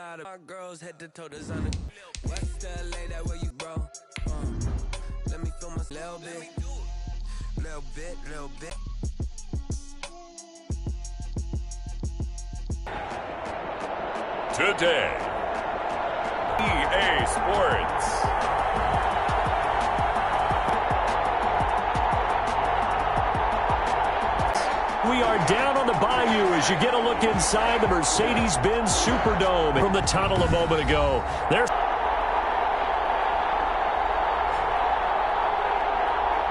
lot of my girls head to toe designer. West LA, that where you bro. Let me feel my little bit. Today, EA Sports. We are down on the bayou as you get a look inside the Mercedes-Benz Superdome from the tunnel a moment ago. There's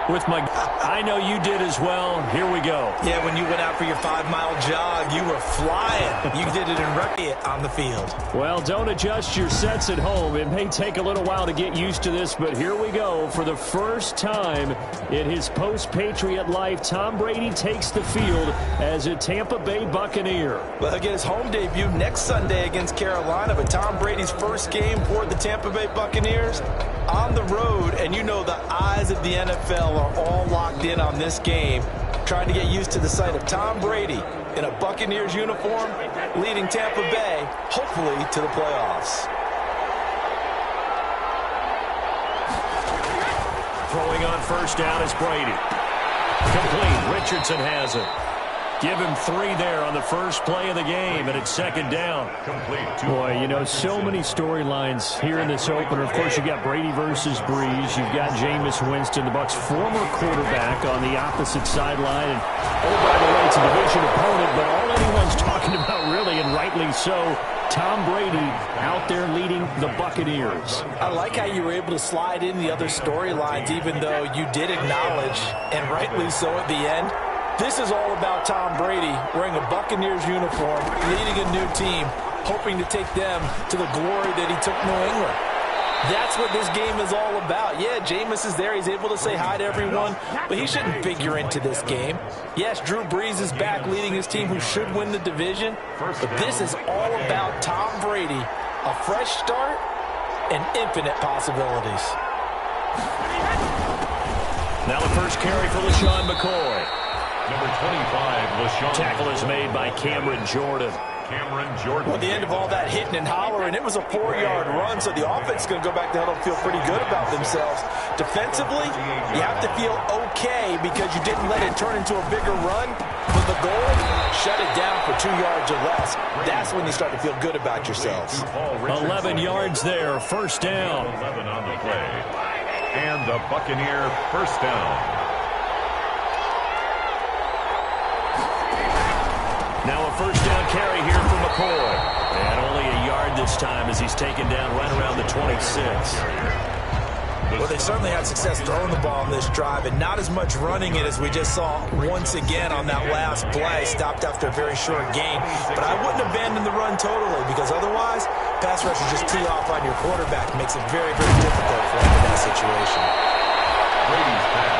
with my, I know you did as well. Here we go. Yeah, when you went out for your 5-mile jog, you were flying. You did it in record on the field. Well, don't adjust your sets at home. It may take a little while to get used to this, but here we go. For the first time in his post-Patriot life, Tom Brady takes the field as a Tampa Bay Buccaneer. Well, he'll get his home debut next Sunday against Carolina, but Tom Brady's first game for the Tampa Bay Buccaneers on the road, and you know the eyes of the NFL are all locked in on this game, trying to get used to the sight of Tom Brady in a Buccaneers uniform, leading Tampa Bay, hopefully, to the playoffs. Throwing on first down is Brady. Complete. Richardson has it. Give him 3 there on the first play of the game, and it's second down. Complete. Boy, you know, so many storylines here in this opener. Of course, you've got Brady versus Breeze. You've got Jameis Winston, the Bucs' former quarterback, on the opposite sideline. And, oh, by the way, it's a division opponent, but all anyone's talking about, really, and rightly so, Tom Brady out there leading the Buccaneers. I like how you were able to slide in the other storylines, even though you did acknowledge, and rightly so at the end, this is all about Tom Brady wearing a Buccaneers uniform, leading a new team, hoping to take them to the glory that he took New England. That's what this game is all about. Yeah, Jameis is there. He's able to say hi to everyone, but he shouldn't figure into this game. Yes, Drew Brees is back leading his team who should win the division, but this is all about Tom Brady, a fresh start and infinite possibilities. Now the first carry for LaShawn McCoy. Number 25, LaShawn. Tackle is made by Cameron Jordan. Well, at the end of all that hitting and hollering, it was a 4-yard run, so the offense is going to go back to huddle and feel pretty good about themselves. Defensively, you have to feel okay because you didn't let it turn into a bigger run. But the goal, shut it down for 2 yards or less. That's when you start to feel good about yourselves. 11 yards there, first down. 11 on the play. And the Buccaneer first down. Now a first down carry here for McCoy. And only a yard this time as he's taken down right around the 26. Well, they certainly had success throwing the ball on this drive and not as much running it as we just saw once again on that last play. Stopped after a very short gain. But I wouldn't abandon the run totally because otherwise, pass rush is just tee off on your quarterback. It makes it very, very difficult for him in that situation. Brady's pass.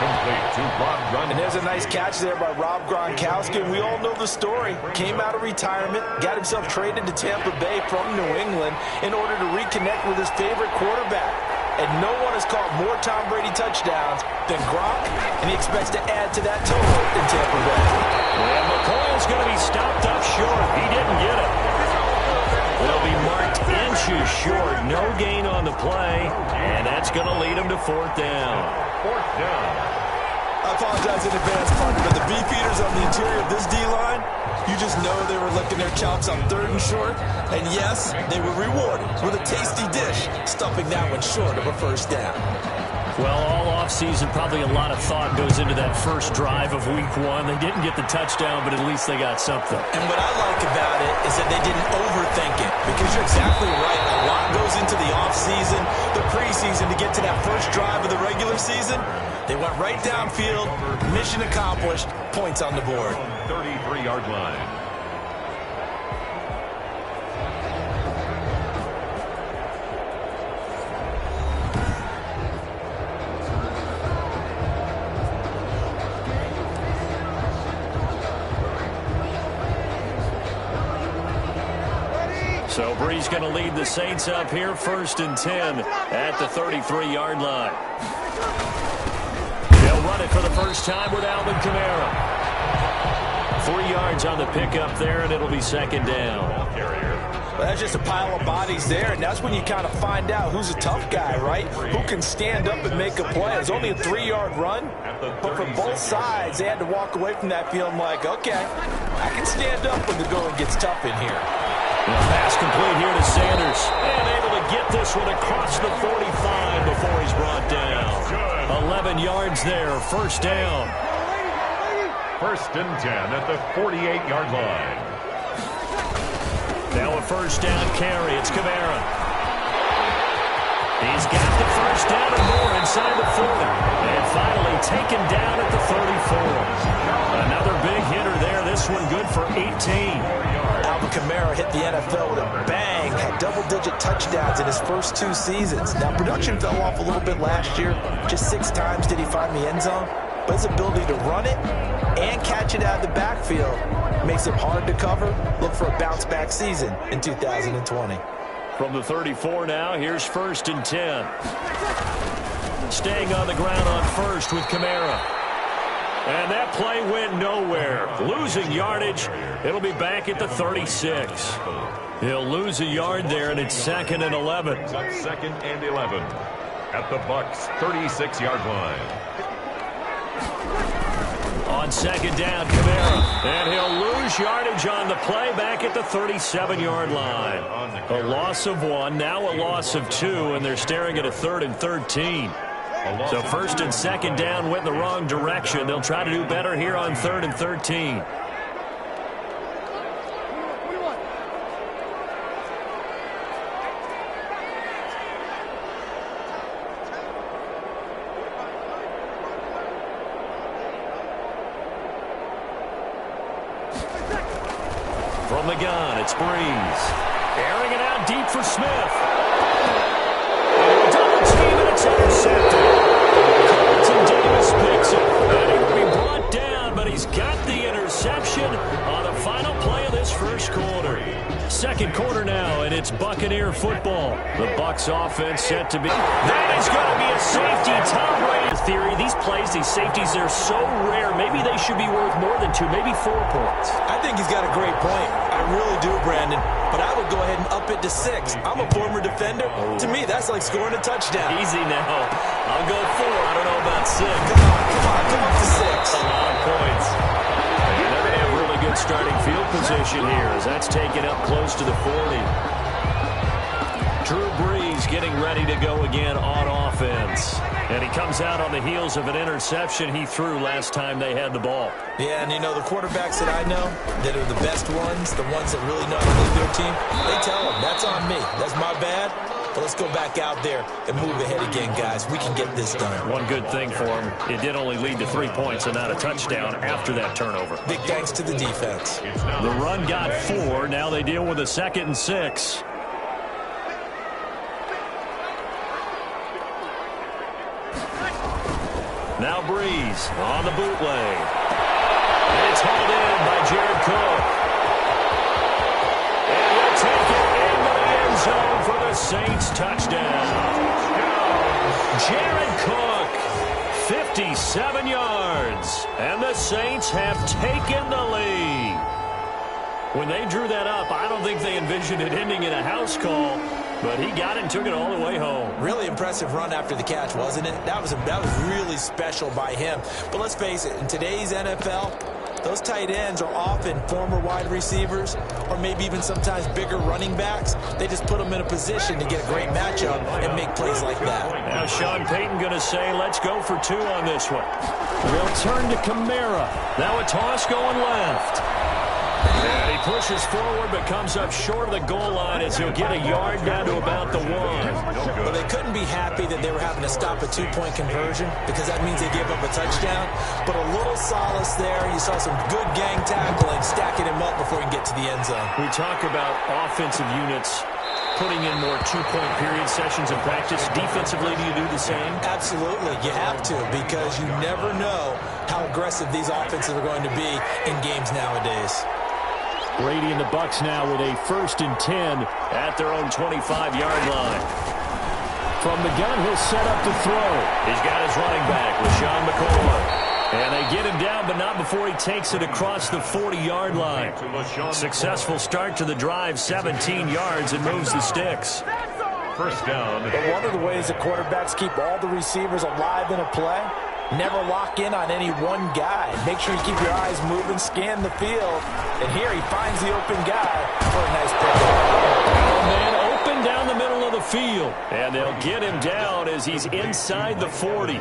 Complete to Rob Gronkowski. And there's a nice catch there by Rob Gronkowski. We all know the story. Came out of retirement, got himself traded to Tampa Bay from New England in order to reconnect with his favorite quarterback. And no one has caught more Tom Brady touchdowns than Gronk, and he expects to add to that total in Tampa Bay. And McCoy is going to be stopped up short. He didn't get it. It'll be marked inches short. No gain on the play, and that's going to lead him to fourth down. Fourth down. I apologize in advance, partner, but the beefeaters on the interior of this D-line, you just know they were licking their chops on 3rd and short. And yes, they were rewarded with a tasty dish, stuffing that one short of a first down. Well, all offseason, probably a lot of thought goes into that first drive of week 1. They didn't get the touchdown, but at least they got something. And what I like about it is that they didn't overthink it, because you're exactly right. A lot goes into the offseason, the preseason, to get to that first drive of the regular season. They went right downfield, mission accomplished, points on the board. 33-yard line. So Brees going to lead the Saints up here, 1st and 10 at the 33-yard line. They'll run it for the first time with Alvin Kamara. 3 yards on the pickup there, and it'll be second down. Carrier, Well, that's just a pile of bodies there, and that's when you kind of find out who's a tough guy, right? Who can stand up and make a play. It was only a 3-yard run, but for both sides, they had to walk away from that feeling like, okay, I can stand up when the going gets tough in here. Pass complete here to Sanders, and able to get this one across the 45 before he's brought down. 11 yards there, first down. First and 10 at the 48-yard line. Now a first down carry. It's Kamara. He's got the first down and more inside the 40. And finally taken down at the 34. Another big hitter there. This one good for 18. Kamara hit the NFL with a bang, had double-digit touchdowns in his first 2 seasons. Now, production fell off a little bit last year. Just 6 times did he find the end zone. But his ability to run it and catch it out of the backfield makes it hard to cover. Look for a bounce-back season in 2020. From the 34 now, here's first and 10. Staying on the ground on first with Kamara. And that play went nowhere. Losing yardage. It'll be back at the 36. He'll lose a yard there, and it's second and 11. Second and 11 at the Bucs' 36-yard line. On second down, Kamara. And he'll lose yardage on the play back at the 37-yard line. A loss of 1, now a loss of 2, and they're staring at a 3rd and 13. So first and second down went in the wrong direction. They'll try to do better here on 3rd and 13. From the gun, it's Breeze. Airing it out deep for Smith. Double team, and it's intercepted. Carlton Davis picks it. And he will be brought down, but he's got the interception on the final play of this first quarter. Second quarter now, and it's Buccaneer football. The Bucs offense set to be. That is going to be a safety. Tom Brady theory. These plays, these safeties, they're so rare. Maybe they should be worth more than 2, maybe 4 points. I think he's got a great point. I really do, Brandon. But I would go ahead and up it to 6. I'm a former defender. To me, that's like scoring a touchdown. Easy now. I'll go 4. I don't know about 6. Come up to 6. A lot of points. And they're going to have really good starting field position here as that's taken up close to the 40. Drew Brees getting ready to go again on offense. And he comes out on the heels of an interception he threw last time they had the ball. Yeah, and you know, the quarterbacks that I know that are the best ones, the ones that really know how to lead their team, they tell them, that's on me. That's my bad. But let's go back out there and move ahead again, guys. We can get this done. One good thing for him, it did only lead to 3 points and not a touchdown after that turnover. Big thanks to the defense. The run got 4. Now they deal with a 2nd and 6. Now Breeze on the bootleg. And it's hauled in by Jared Cook. And we'll take it into the end zone for the Saints touchdown. Jared Cook, 57 yards. And the Saints have taken the lead. When they drew that up, I don't think they envisioned it ending in a house call. But he got it and took it all the way home. Really impressive run after the catch, wasn't it? That was really special by him. But let's face it, in today's NFL, those tight ends are often former wide receivers or maybe even sometimes bigger running backs. They just put them in a position to get a great matchup and make plays like that. Now Sean Payton going to say, let's go for 2 on this one. They'll turn to Kamara. Now a toss going left. And he pushes forward but comes up short of the goal line as he'll get a yard down to about the 1. Well, they couldn't be happy that they were having to stop a 2-point conversion because that means they gave up a touchdown. But a little solace there. You saw some good gang tackling, stacking him up before he can get to the end zone. We talk about offensive units putting in more 2-point period sessions in practice. Defensively, do you do the same? Absolutely. You have to because you never know how aggressive these offenses are going to be in games nowadays. Brady and the Bucs now with a 1st and 10 at their own 25-yard line. From the gun, he'll set up to throw. He's got his running back, LaShawn McCoy. And they get him down, but not before he takes it across the 40-yard line. Successful start to the drive, 17 yards, and moves the sticks. First down. But one of the ways the quarterbacks keep all the receivers alive in a play, never lock in on any one guy. Make sure you keep your eyes moving, scan the field. And here he finds the open guy for a nice pick. Man open down the middle of the field. And they'll get him down as he's inside the 40.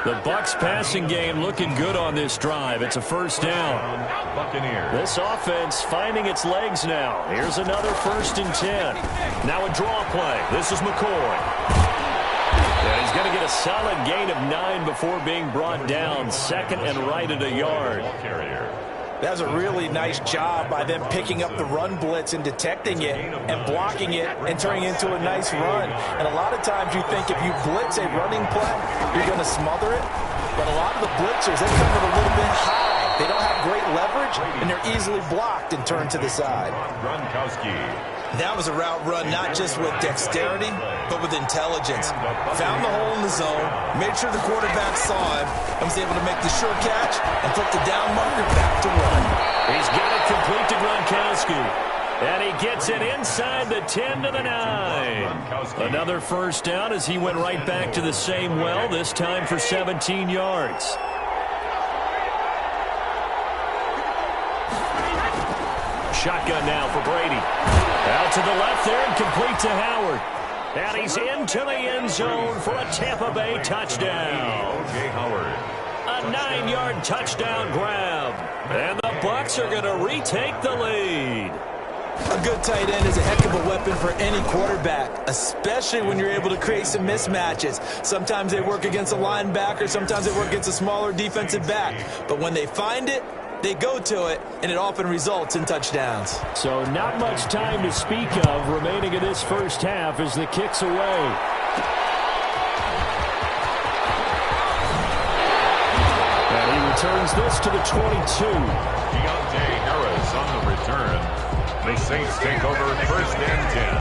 The Bucs passing game looking good on this drive. It's a first down. Buccaneers. This offense finding its legs now. Here's another 1st and 10. Now a draw play. This is McCoy. And he's going to get a solid gain of 9 before being brought down. 2nd and right at a yard. That was a really nice job by them picking up the run blitz and detecting it and blocking it and turning it into a nice run. And a lot of times you think if you blitz a running play, you're going to smother it. But a lot of the blitzers, they come in a little bit high. They don't have great leverage, and they're easily blocked and turned to the side. Gronkowski. That was a route run not just with dexterity, but with intelligence. Found the hole in the zone, made sure the quarterback saw him, and was able to make the sure catch and put the down marker back to run. He's got it complete to Gronkowski. And he gets it inside the 10 to the 9. Another first down as he went right back to the same well, this time for 17 yards. Shotgun now for Brady. Out to the left there and complete to Howard. And he's into the end zone for a Tampa Bay touchdown. O.J. Howard. A 9-yard touchdown grab. And the Bucs are going to retake the lead. A good tight end is a heck of a weapon for any quarterback, especially when you're able to create some mismatches. Sometimes they work against a linebacker, sometimes they work against a smaller defensive back. But when they find it, they go to it, and it often results in touchdowns. So not much time to speak of remaining in this first half as the kick's away. And he returns this to the 22. Deontay Harris on the return. The Saints take over 1st and 10.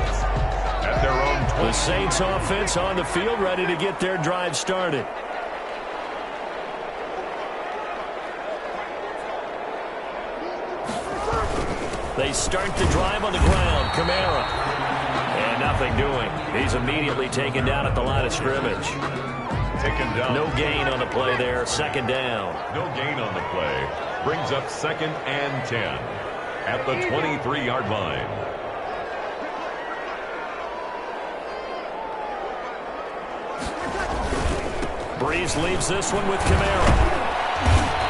At their own 20. The Saints offense on the field, ready to get their drive started. They start the drive on the ground. Kamara. And nothing doing. He's immediately taken down at the line of scrimmage. Taken down. No gain on the play there. 2nd down. No gain on the play. Brings up 2nd and 10. At the 23-yard line. Breeze leaves this one with Kamara.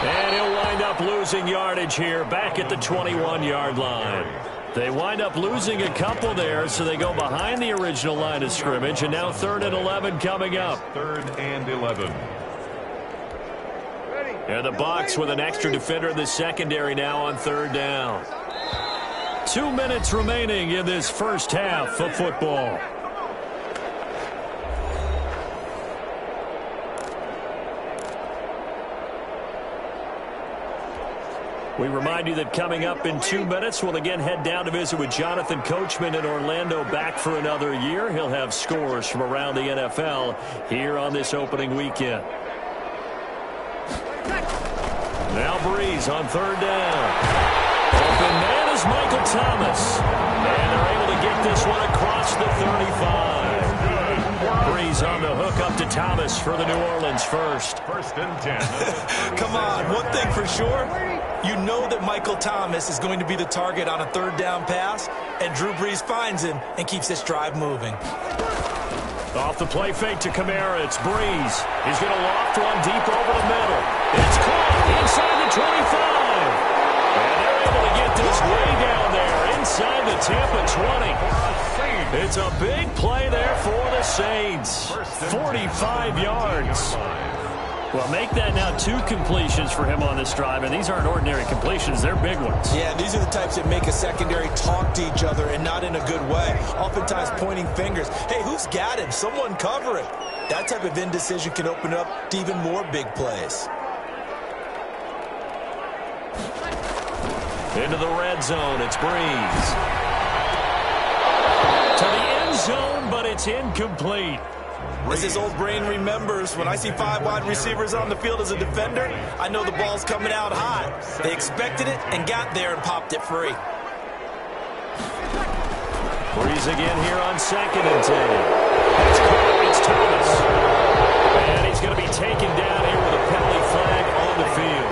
And he'll wind up losing yardage here back at the 21-yard line. They wind up losing a couple there, so they go behind the original line of scrimmage, and now 3rd and 11 coming up. 3rd and 11. And the Bucs with an extra defender in the secondary now on 3rd down. 2 minutes remaining in this first half of football. We remind you that coming up in 2 minutes, we'll again head down to visit with Jonathan Coachman in Orlando, back for another year. He'll have scores from around the NFL here on this opening weekend. Now Breeze on 3rd down. Open man is Michael Thomas. And they're able to get this one across the 35. Breeze on the hook up to Thomas for the New Orleans first. 1st and 10. Come on, one thing for sure. You know that Michael Thomas is going to be the target on a 3rd down pass, and Drew Brees finds him and keeps this drive moving. Off the play fake to Kamara, it's Breeze. He's going to loft one deep over the middle. It's caught inside the 25. And they're able to get this way down there inside the Tampa 20. It's a big play there for the Saints. 45 yards. Well, make that now 2 completions for him on this drive, and these aren't ordinary completions. They're big ones. Yeah, these are the types that make a secondary talk to each other and not in a good way. Oftentimes pointing fingers. Hey, who's got him? Someone cover him. That type of indecision can open up to even more big plays. Into the red zone, it's Breeze. To the end zone, but it's incomplete. As his old brain remembers, when I see 5 wide receivers on the field as a defender, I know the ball's coming out hot. They expected it and got there and popped it free. Breeze again here on 2nd and 10. It's caught. It's Thomas. And he's going to be taken down here with a penalty flag on the field.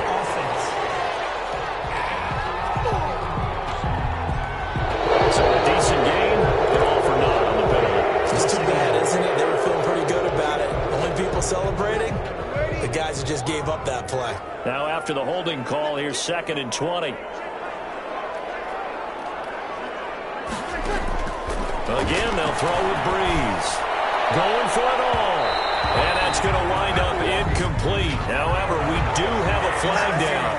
So a decent game, but all for naught on the penalty. It's too bad, isn't it? They were feeling pretty good about it. Only people celebrating, the guys who just gave up that play. Now after the holding call, here's 2nd and 20. Again, they'll throw with Breeze. Going for it all. And that's going to wind up incomplete. However, we do have a flag down.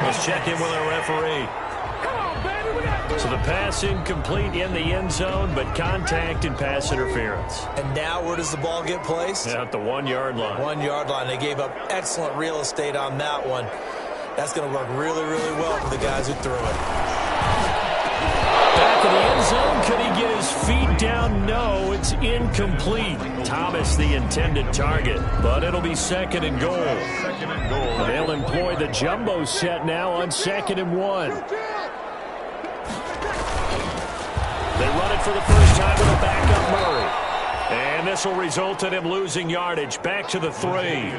Let's check in with our referee. So the pass incomplete in the end zone, but contact and pass interference. And now where does the ball get placed? At the 1-yard line. 1-yard line. They gave up excellent real estate on that one. That's going to work really, really well for the guys who threw it. Back in the end zone. Could he get his feet down? No, it's incomplete. Thomas the intended target, but it'll be 2nd and goal. 2nd and goal. They'll employ the jumbo set now on 2nd and 1. They run it for the first time with a backup Murray. And this will result in him losing yardage. Back to the 3.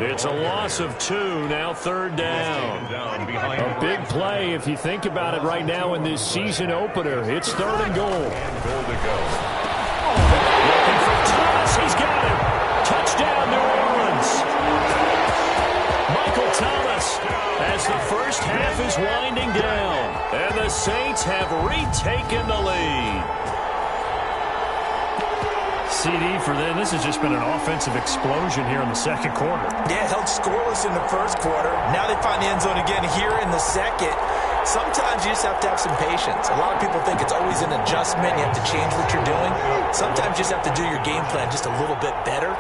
It's a loss of 2, now 3rd down. A big play if you think about it right now in this season opener. It's 3rd and goal. Goal to go. Looking for Thomas. He's got him. Touchdown, New Orleans. Michael Thomas as the first half is winding down. And the Saints have retaken the lead. CD for them. This has just been an offensive explosion here in the 2nd quarter. Yeah, held scoreless in the 1st quarter. Now they find the end zone again here in the 2nd. Sometimes you just have to have some patience. A lot of people think it's always an adjustment. You have to change what you're doing. Sometimes you just have to do your game plan just a little bit better.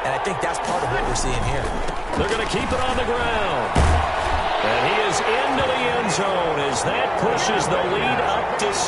And I think that's part of what we're seeing here. They're going to keep it on the ground. And he is into the end zone as that pushes the lead up to 6.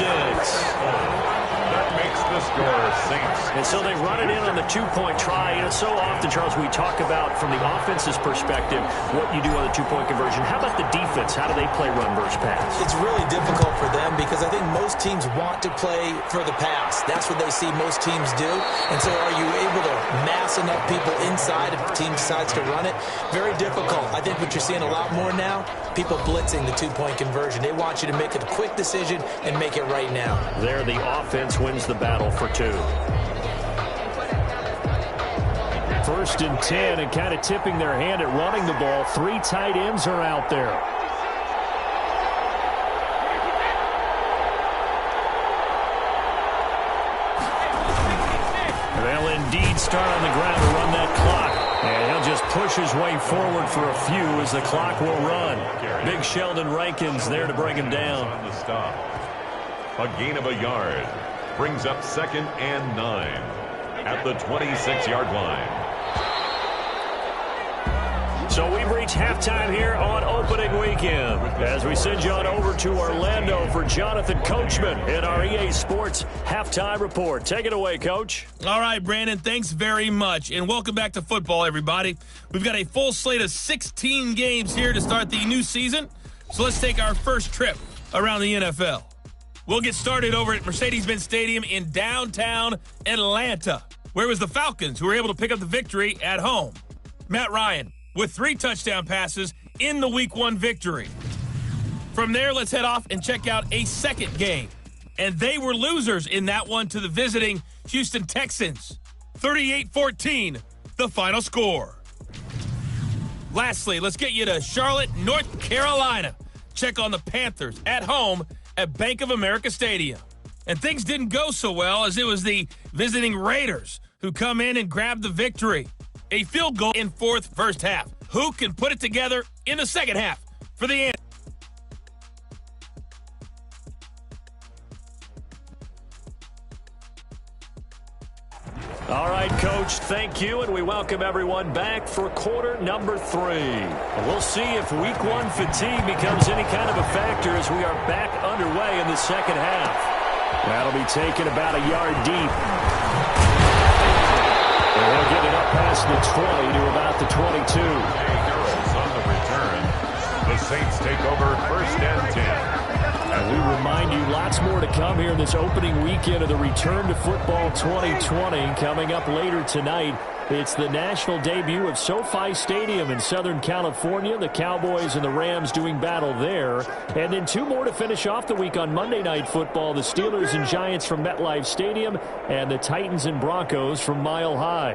That makes the score Saints. And so they run it in on the 2-point try. You know, so often, Charles, we talk about from the offense's perspective what you do on the 2-point conversion. How about the defense? How do they play run versus pass? It's really difficult for them because I think most teams want to play for the pass. That's what they see most teams do. And so are you able to mass enough people inside if the team decides to run it? Very difficult. I think what you're seeing a lot more now, people blitzing the 2-point conversion. They want you to make a quick decision and make it right now. There, the offense wins the battle for 2. 1st and 10, and kind of tipping their hand at running the ball. 3 tight ends are out there. They'll indeed start on the ground to run that clock. And he'll just push his way forward for a few as the clock will run. Big Sheldon Rankins there to bring him down. On the stop. A gain of a yard. Brings up 2nd and 9 at the 26-yard line. So we've reached halftime here on opening weekend as we send you on over to Orlando for Jonathan Coachman in our EA Sports Halftime Report. Take it away, Coach. All right, Brandon, thanks very much. And welcome back to football, everybody. We've got a full slate of 16 games here to start the new season. So let's take our first trip around the NFL. We'll get started over at Mercedes-Benz Stadium in downtown Atlanta, where it was the Falcons who were able to pick up the victory at home. Matt Ryan with 3 touchdown passes in the Week 1 victory. From there, let's head off and check out a second game. And they were losers in that one to the visiting Houston Texans. 38-14, the final score. Lastly, let's get you to Charlotte, North Carolina. Check on the Panthers at home at Bank of America Stadium. And things didn't go so well as it was the visiting Raiders who come in and grab the victory. A field goal in first half. Who can put it together in the second half for the end? All right, Coach, thank you, and we welcome everyone back for quarter number 3. We'll see if Week 1 fatigue becomes any kind of a factor as we are back underway in the second half. That'll be taken about a yard deep. And he'll get it up past the 20 to about the 22. Harris on the return. The Saints take over first and 10. And we remind you, lots more to come here in this opening weekend of the Return to Football 2020. Coming up later tonight, it's the national debut of SoFi Stadium in Southern California. The Cowboys and the Rams doing battle there. And then two more to finish off the week on Monday Night Football. The Steelers and Giants from MetLife Stadium and the Titans and Broncos from Mile High.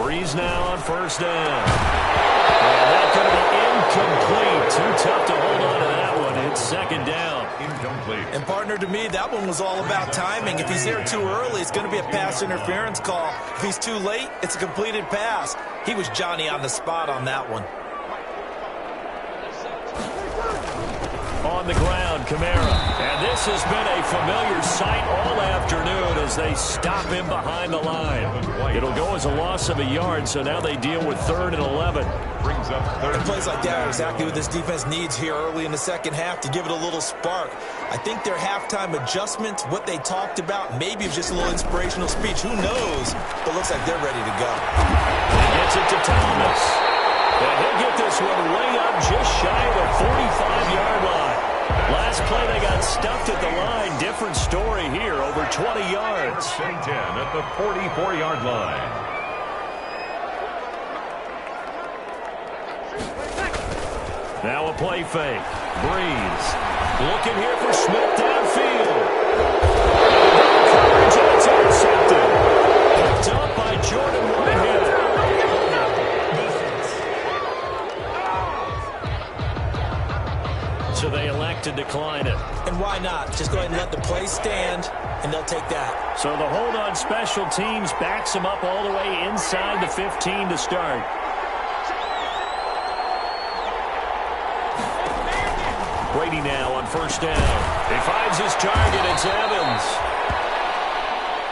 Breeze now on first down. And that could be incomplete. Too tough to hold on to that one. It's second down. Incomplete. And partner, to me, that one was all about timing. If he's there too early, it's going to be a pass interference call. If he's too late, it's a completed pass. He was Johnny on the spot on that one. On the ground, Kamara. And this has been a familiar sight all afternoon as they stop him behind the line. It'll go as a loss of a yard, so now they deal with 3rd and 11. Brings up third. And plays like that are exactly what this defense needs here early in the second half to give it a little spark. I think their halftime adjustment, what they talked about, maybe it was just a little inspirational speech. Who knows? But looks like they're ready to go. He gets it to Thomas. And he'll get this one way up just shy of the 45-yard line. Last play, they got stuffed at the line. Different story here, over 20 yards. 10 at the 44-yard line. Now a play fake. Breeze. Looking here for Smith downfield. Coverage, and it's intercepted. Picked up by Jordan Whitehead. So they elect to decline it. And why not? Just go ahead and let the play stand, and they'll take that. So the hold on special teams backs them up all the way inside the 15 to start. Brady now on first down. He finds his target. It's Evans.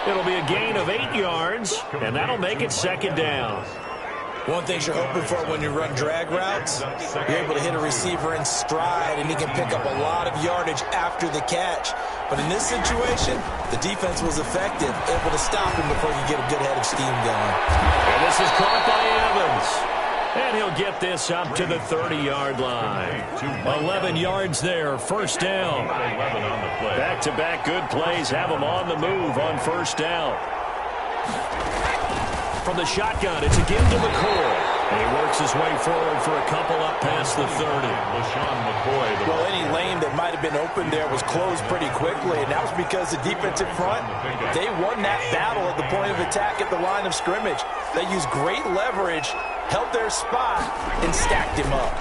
It'll be a gain of 8 yards, and that'll make it second down. One thing you're hoping for when you run drag routes, you're able to hit a receiver in stride, and he can pick up a lot of yardage after the catch. But in this situation, the defense was effective, able to stop him before you get a good head of steam going. And this is caught by Evans. And he'll get this up to the 30-yard line. 11 yards there, first down. Back-to-back good plays have him on the move on first down. From the shotgun, it's again to McCoy. And he works his way forward for a couple up past the 30. Well, any lane that might have been open there was closed pretty quickly, and that was because the defensive front, they won that battle at the point of attack at the line of scrimmage. They used great leverage, held their spot, and stacked him up.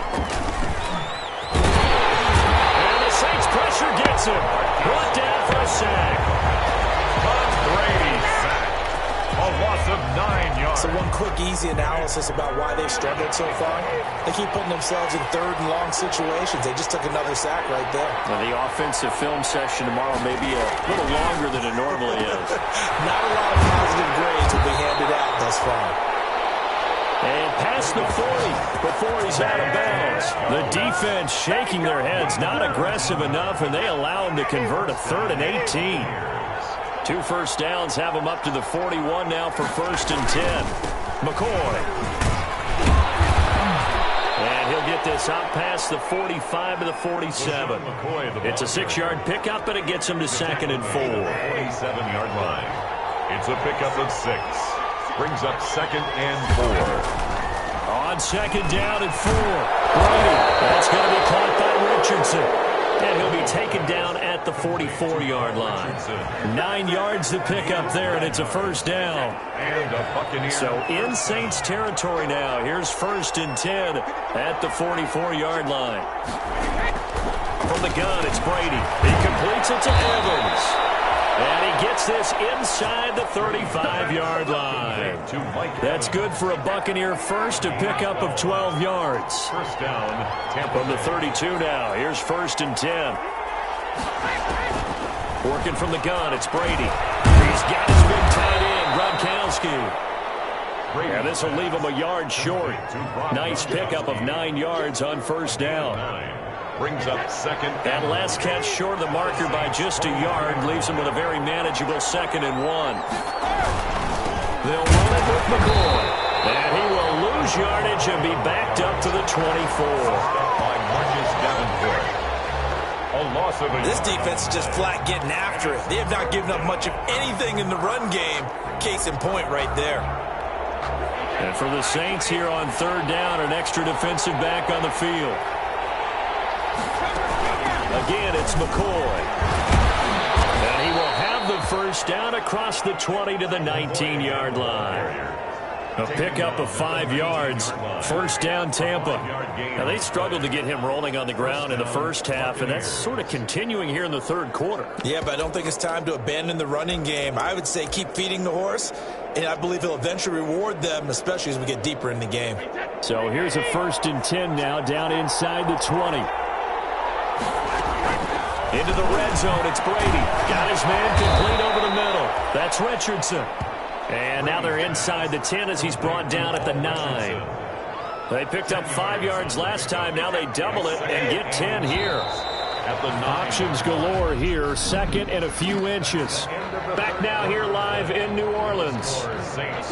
And the Saints pressure gets him. Brought down for a sack. Tom Brady sack. A loss of 9 yards. So one quick, easy analysis about why they've struggled so far. They keep putting themselves in 3rd and long situations. They just took another sack right there. Well, the offensive film session tomorrow may be a little longer than it normally is. Not a lot of positive grades will be handed out thus far. And past the 40 before he's out of bounds. The defense shaking their heads, not aggressive enough, and they allow him to convert a 3rd and 18. 2 first downs have him up to the 41 now for 1st and 10. McCoy. And he'll get this out past the 45 to the 47. It's a 6-yard pickup, but it gets him to 2nd and 4. 47-yard line. It's a pickup of 6. Brings up 2nd and 4. On 2nd down and 4. Brady. That's going to be caught by Richardson. And he'll be taken down at the 44-yard line. 9 yards to pick up there, and it's a first down. And a Buccaneer. So in Saints territory now. Here's 1st and 10 at the 44-yard line. From the gun, it's Brady. He completes it to Evans. And he gets this inside the 35-yard line. That's good for a Buccaneer first, to pick up of 12 yards. First down, Tampa. From the 32 now, here's 1st and 10. Working from the gun, it's Brady. He's got his big tight end, Gronkowski. And this will leave him a yard short. Nice pickup of 9 yards on first down. Brings up 2nd. And last catch short of the marker by just a yard. Leaves him with a very manageable 2nd and 1. They'll run it with McCoy. And he will lose yardage and be backed up to the 24. By Marcus Davenport. A loss of a This defense is just flat getting after it. They have not given up much of anything in the run game. Case in point right there. And for the Saints here on third down, an extra defensive back on the field. Again, it's McCoy. And he will have the first down across the 20 to the 19-yard line. A pickup of 5 yards. First down, Tampa. Now, they struggled to get him rolling on the ground in the first half, and that's sort of continuing here in the third quarter. Yeah, but I don't think it's time to abandon the running game. I would say keep feeding the horse, and I believe he'll eventually reward them, especially as we get deeper in the game. So here's a 1st and 10 now, down inside the 20. Into the red zone, it's Brady. Got his man complete over the middle. That's Richardson. And now they're inside the 10 as he's brought down at the 9. They picked up 5 yards last time. Now they double it and get 10 here. At the options galore here. 2nd and a few inches. Back now here live in New Orleans.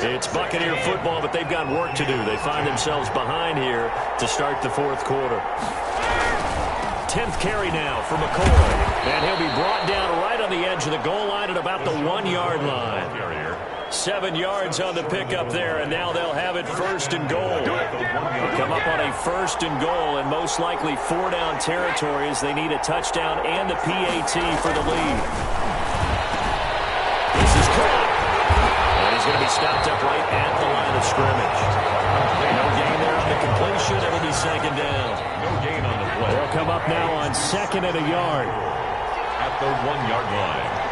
It's Buccaneer football, but they've got work to do. They find themselves behind here to start the 4th quarter. 10th carry now for McCoy. And he'll be brought down right on the edge of the goal line at about the 1-yard line. 7 yards on the pickup there, and now they'll have it 1st and goal. They'll come up on a 1st and goal, and most likely 4-down territory as they need a touchdown and the PAT for the lead. This is caught. And he's going to be stopped up right at the line of scrimmage. No gain there on the completion. It'll be 2nd down. No gain on the play. They'll come up now on 2nd and a yard. At the 1-yard line.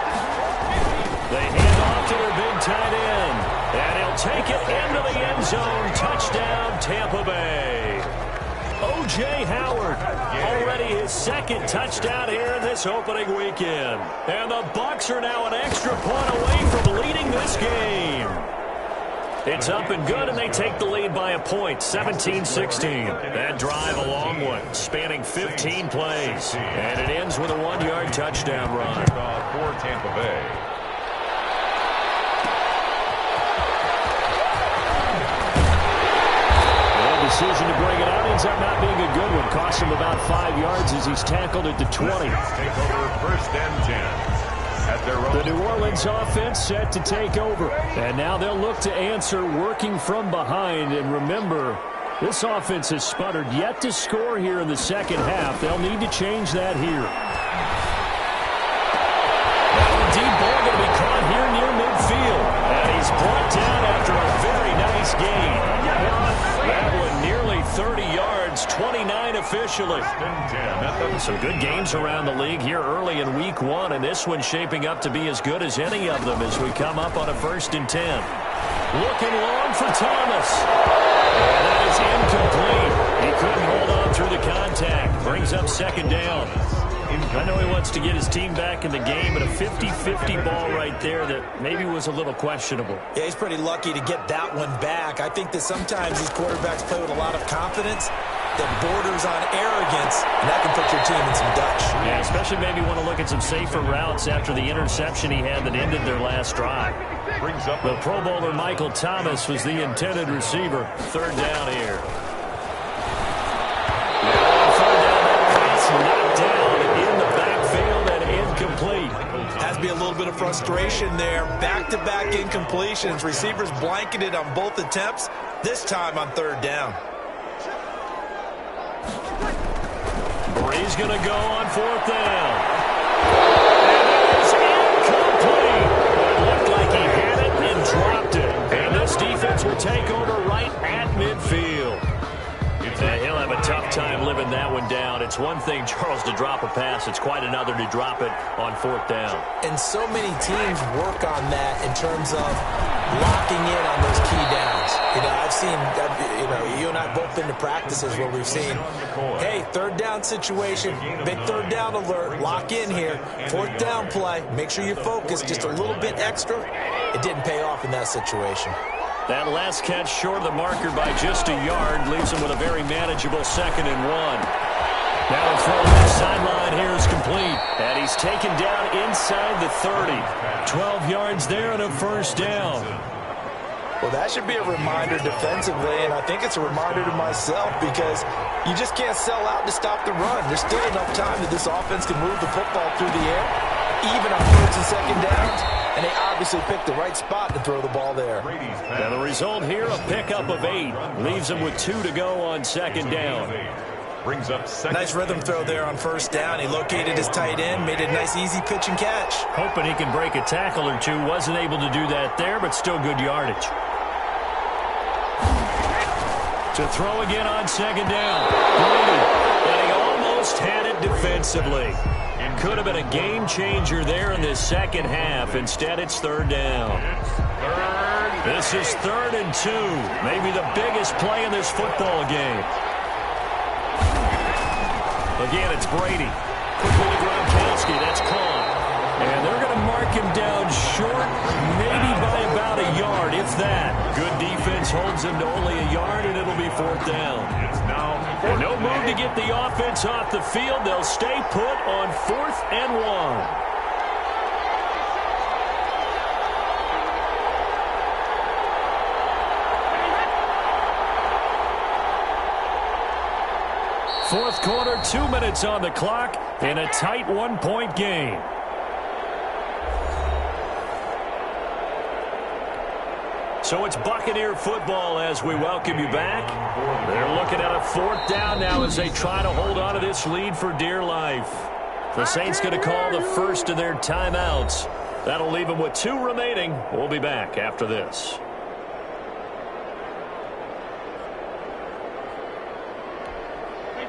They hand off to their big tight end. And he'll take it into the end zone. Touchdown, Tampa Bay. O.J. Howard, already his 2nd touchdown here in this opening weekend. And the Bucs are now an extra point away from leading this game. It's up and good, and they take the lead by a point, 17-16. That drive a long one, spanning 15 plays. And it ends with a 1-yard touchdown run. For Tampa Bay. Decision to bring it out ends up not being a good one. Cost him about 5 yards as he's tackled at the 20. Take over 1st and 10. At their own. The New Orleans offense set to take over. And now they'll look to answer working from behind. And remember, this offense has sputtered yet to score here in the 2nd half. They'll need to change that here. Now, deep ball going to be caught here near midfield. And he's brought down after a very nice gain. That one nearly 30 yards, 29 officially. Some good games around the league here early in week 1, and this one's shaping up to be as good as any of them as we come up on a 1st and 10. Looking long for Thomas. And that is incomplete. He couldn't hold on through the contact. Brings up 2nd down. I know he wants to get his team back in the game, but a 50-50 ball right there that maybe was a little questionable. Yeah, he's pretty lucky to get that one back. I think that sometimes these quarterbacks play with a lot of confidence that borders on arrogance, and that can put your team in some Dutch. Yeah, especially maybe want to look at some safer routes after the interception he had that ended their last drive. Brings up the Pro Bowler Michael Thomas was the intended receiver. 3rd down here. Knocked down in the backfield and incomplete. Has to be a little bit of frustration there. Back-to-back incompletions. Receivers blanketed on both attempts, this time on 3rd down. Bree's going to go on 4th down. And it is incomplete. It looked like he had it and dropped it. And this defense will take over right at midfield. He'll have a tough time living that one down. It's one thing, Charles, to drop a pass. It's quite another to drop it on 4th down. And so many teams work on that in terms of locking in on those key downs. You know, I've seen, you and I have both been to practices where we've seen, hey, 3rd down situation, big 3rd down alert, lock in here, 4th down play, make sure you focus just a little bit extra. It didn't pay off in that situation. That last catch short of the marker by just a yard leaves him with a very manageable 2nd and 1. Now the throw to the sideline here is complete. And he's taken down inside the 30. 12 yards there and a 1st down. Well, that should be a reminder defensively, and I think it's a reminder to myself because you just can't sell out to stop the run. There's still enough time that this offense can move the football through the air, even on first and second downs, and they obviously picked the right spot to throw the ball there. And the result here, a pickup of 8. Leaves them with 2 to go on second down. Brings up second. Nice rhythm throw there on first down. He located his tight end, made it a nice easy pitch and catch. Hoping he can break a tackle or two. Wasn't able to do that there, but still good yardage. To throw again on second down. Brady, and he almost had it defensively. Could have been a game changer there in this second half. Instead, it's third down. This is 3rd and 2. Maybe the biggest play in this football game. Again, it's Brady. Quickly to Gronkowski. That's caught. And they're going to mark him down short, maybe by about a yard, if that. Good defense holds him to only a yard, and it'll be 4th down. And no move to get the offense off the field. They'll stay put on 4th and 1. Fourth quarter, 2 minutes on the clock in a tight 1-point game. So it's Buccaneer football as we welcome you back. They're looking at a 4th down now as they try to hold on to this lead for dear life. The Saints going to call the first of their timeouts. That'll leave them with 2 remaining. We'll be back after this.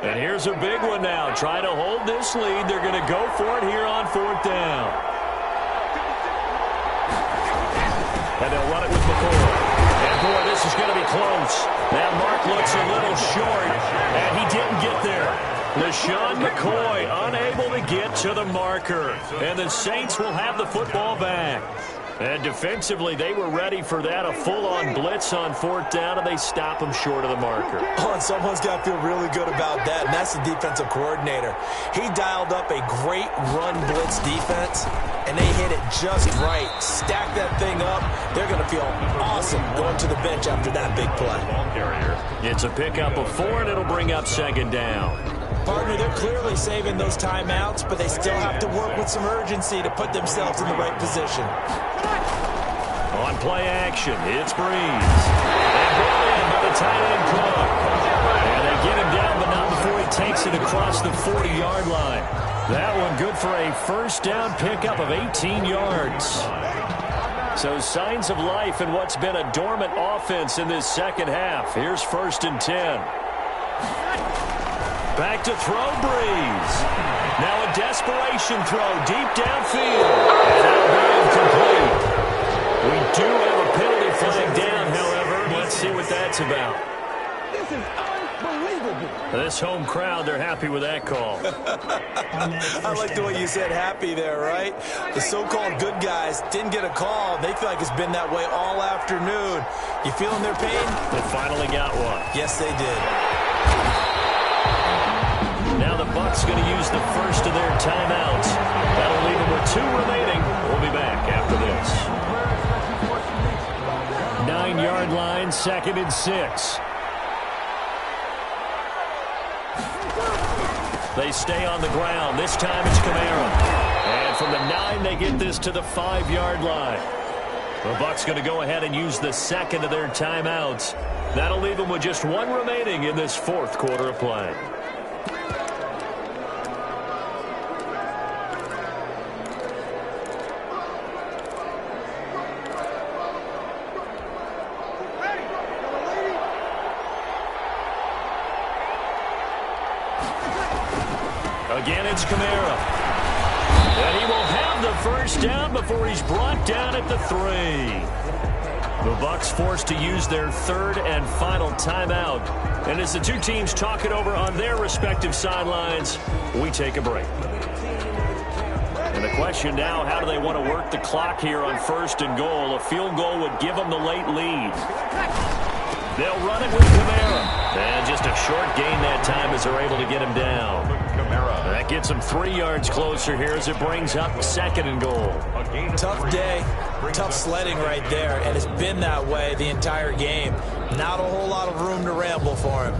And here's a big one now. Trying to hold this lead. They're going to go for it here on 4th down. And they'll run it with McCoy. And, boy, this is going to be close. That mark looks a little short, and he didn't get there. LaShawn McCoy unable to get to the marker. And the Saints will have the football back. And defensively, they were ready for that, a full-on blitz on 4th down, and they stop them short of the marker. Oh, and someone's got to feel really good about that, and that's the defensive coordinator. He dialed up a great run blitz defense, and they hit it just right. Stack that thing up. They're going to feel awesome going to the bench after that big play. It's a pickup of 4, and it'll bring up second down. Partner, they're clearly saving those timeouts, but they still have to work with some urgency to put themselves in the right position. On play action, it's Breeze. And brought in by the tight end Cook. And they get him down, but not before he takes it across the 40-yard line. That one good for a first down pickup of 18 yards. So signs of life in what's been a dormant offense in this second half. Here's 1st and 10. Back to throw, Breeze. Now a desperation throw deep downfield. And that'll be incomplete. We do have a penalty flag down, however. Let's see what that's about. This is unbelievable. This home crowd, they're happy with that call. I like the way you said happy there, right? The so-called good guys didn't get a call. They feel like it's been that way all afternoon. You feeling their pain? They finally got one. Yes, they did. Now the Bucs going to use the first of their timeouts. That'll leave them with 2 remaining. We'll be back after this. 9-yard line, 2nd and 6. They stay on the ground. This time it's Kamara. And from the 9, they get this to the 5-yard line. The Bucs going to go ahead and use the 2nd of their timeouts. That'll leave them with just 1 remaining in this 4th quarter of play. Again, it's Kamara. And he will have the first down before he's brought down at the 3. The Bucs forced to use their 3rd and final timeout. And as the 2 teams talk it over on their respective sidelines, we take a break. And the question now, how do they want to work the clock here on 1st and goal? A field goal would give them the late lead. They'll run it with Kamara. And just a short gain that time as they're able to get him down. That gets him 3 yards closer here as it brings up 2nd and goal. Tough day. Tough sledding right there, and it's been that way the entire game. Not a whole lot of room to ramble for him.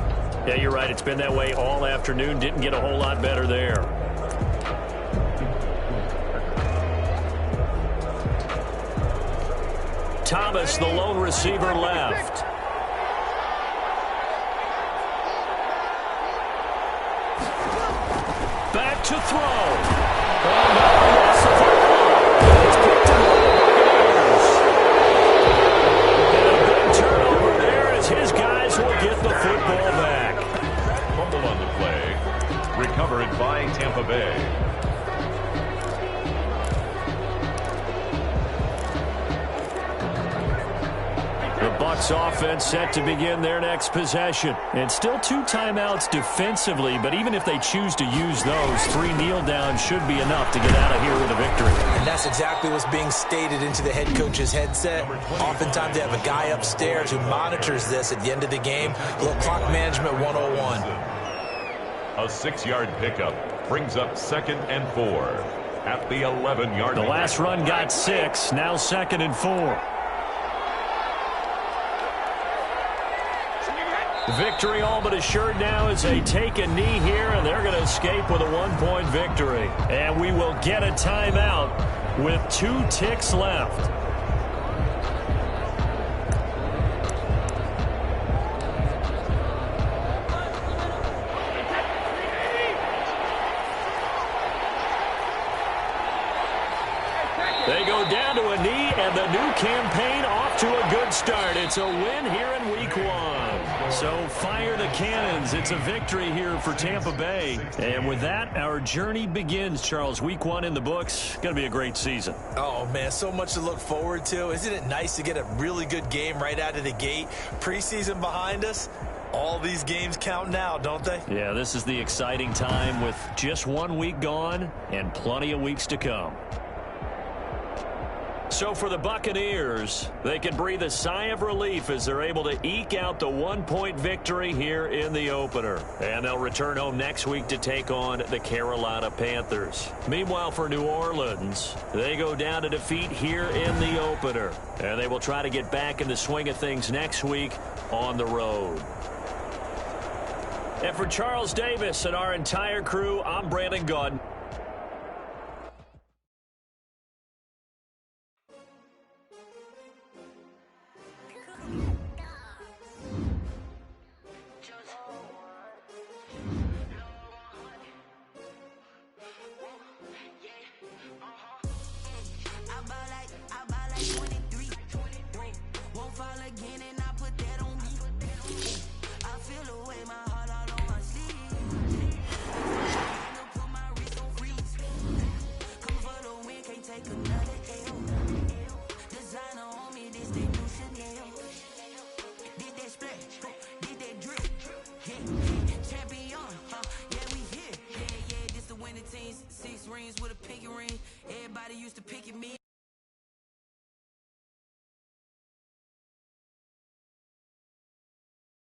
Yeah, you're right. It's been that way all afternoon. Didn't get a whole lot better there. Thomas, the lone receiver, left. Back to throw. Oh, no, he lost the football. It's picked up by the Buccaneers. And a big turnover there as his guys will get the football back. Fumble on the play. Recovered by Tampa Bay. The Bucs offense set to begin their next possession. And still 2 timeouts defensively, but even if they choose to use those, 3 kneel downs should be enough to get out of here with a victory. And that's exactly what's being stated into the head coach's headset. Oftentimes they have a guy upstairs who monitors this at the end of the game. A little clock management 101. A 6-yard pickup brings up 2nd and 4 at the 11-yard line. The last run got 6, now 2nd and 4. Victory all but assured now as they take a knee here, and they're going to escape with a 1-point victory. And we will get a timeout with 2 ticks left. They go down to a knee, and the new campaign off to a good start. It's a win here in Week 1. So fire the cannons. It's a victory here for Tampa Bay. And with that, our journey begins, Charles. Week 1 in the books. Going to be a great season. Oh, man, so much to look forward to. Isn't it nice to get a really good game right out of the gate? Preseason behind us. All these games count now, don't they? Yeah, this is the exciting time with just 1 week gone and plenty of weeks to come. So for the Buccaneers, they can breathe a sigh of relief as they're able to eke out the 1-point victory here in the opener. And they'll return home next week to take on the Carolina Panthers. Meanwhile, for New Orleans, they go down to defeat here in the opener. And they will try to get back in the swing of things next week on the road. And for Charles Davis and our entire crew, I'm Brandon Gaudin.